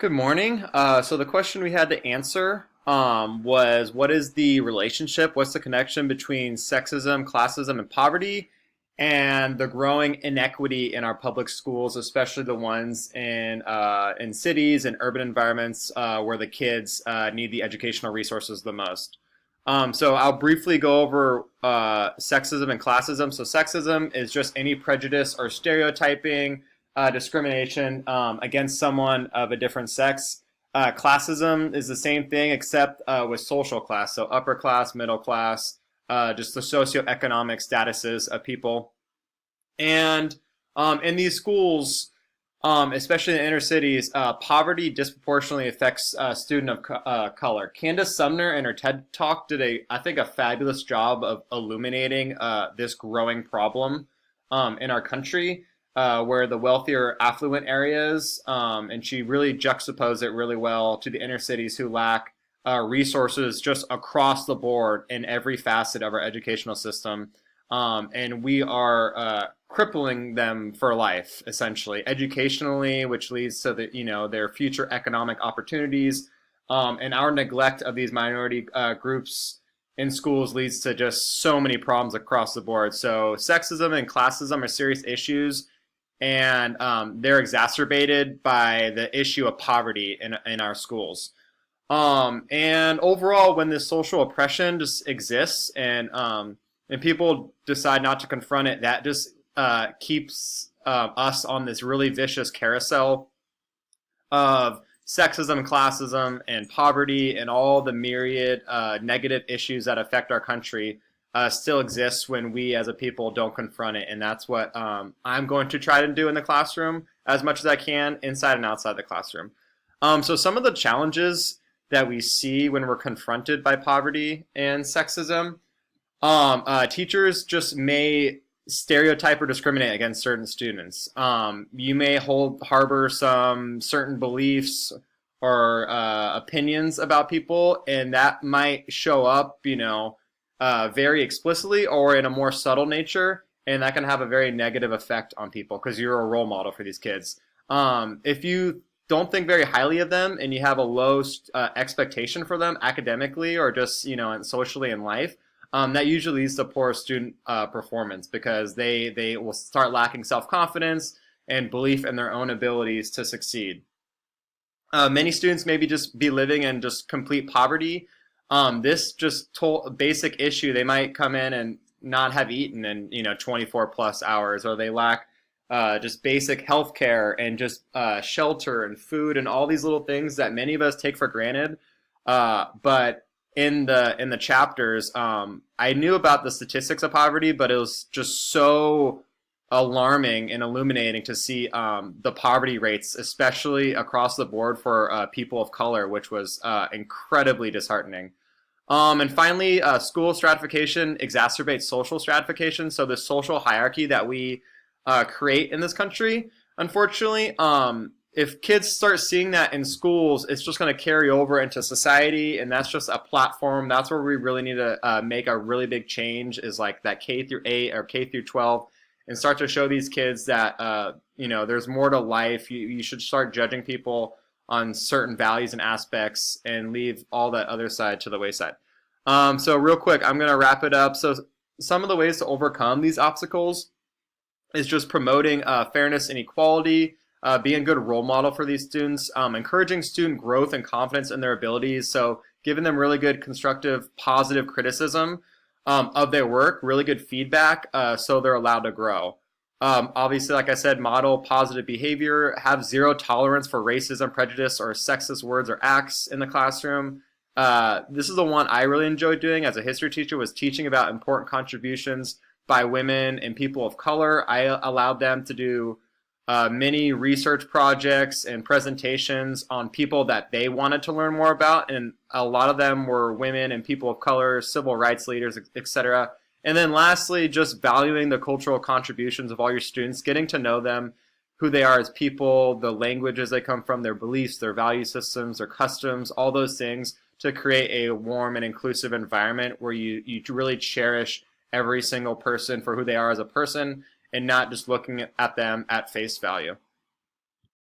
Good morning. So the question we had to answer was, what is the relationship? What's the connection between sexism, classism, and poverty, and the growing inequity in our public schools, especially the ones in cities and urban environments where the kids need the educational resources the most. So I'll briefly go over sexism and classism. So sexism is just any prejudice or stereotyping, discrimination against someone of a different sex. Classism is the same thing except with social class. So upper class, middle class, just the socioeconomic statuses of people. And in these schools, especially in the inner cities, poverty disproportionately affects student of color. Candace Sumner in her TED Talk did I think, a fabulous job of illuminating this growing problem in our country, where the wealthier, affluent areas, and she really juxtaposed it really well to the inner cities who lack resources just across the board in every facet of our educational system. And we are crippling them for life, essentially, educationally, which leads to their future economic opportunities. And our neglect of these minority groups in schools leads to just so many problems across the board. So sexism and classism are serious issues, and they're exacerbated by the issue of poverty in our schools. And overall, when this social oppression just exists and people decide not to confront it, that just keeps us on this really vicious carousel of sexism, classism, and poverty, and all the myriad negative issues that affect our country still exists when we as a people don't confront it. And that's what I'm going to try to do in the classroom as much as I can, inside and outside the classroom. So some of the challenges that we see when we're confronted by poverty and sexism, teachers just may stereotype or discriminate against certain students. You may harbor some certain beliefs or opinions about people, and that might show up, very explicitly or in a more subtle nature, and that can have a very negative effect on people because you're a role model for these kids. If you don't think very highly of them and you have a low expectation for them academically or just socially in life, that usually leads to poor student performance because they will start lacking self-confidence and belief in their own abilities to succeed. Many students maybe just be living in just complete poverty. This just basic issue, they might come in and not have eaten in 24 plus hours, or they lack just basic health care and just shelter and food and all these little things that many of us take for granted. But in the chapters, I knew about the statistics of poverty, but it was just so alarming and illuminating to see the poverty rates, especially across the board for people of color, which was incredibly disheartening. And finally, school stratification exacerbates social stratification. So the social hierarchy that we create in this country, unfortunately, if kids start seeing that in schools, it's just going to carry over into society, and that's just a platform. That's where we really need to make a really big change, is like that K through 8 or K through 12, and start to show these kids that there's more to life. You should start judging people on certain values and aspects and leave all that other side to the wayside. So real quick, I'm going to wrap it up. So some of the ways to overcome these obstacles is just promoting fairness and equality, being a good role model for these students, encouraging student growth and confidence in their abilities. So giving them really good, constructive, positive criticism of their work, really good feedback, so they're allowed to grow. Obviously, like I said, model positive behavior, have zero tolerance for racism, prejudice, or sexist words or acts in the classroom. This is the one I really enjoyed doing as a history teacher, was teaching about important contributions by women and people of color. I allowed them to do many research projects and presentations on people that they wanted to learn more about, and a lot of them were women and people of color, civil rights leaders, etc. And then lastly, just valuing the cultural contributions of all your students, getting to know them, who they are as people, the languages they come from, their beliefs, their value systems, their customs, all those things, to create a warm and inclusive environment where you really cherish every single person for who they are as a person, and not just looking at them at face value.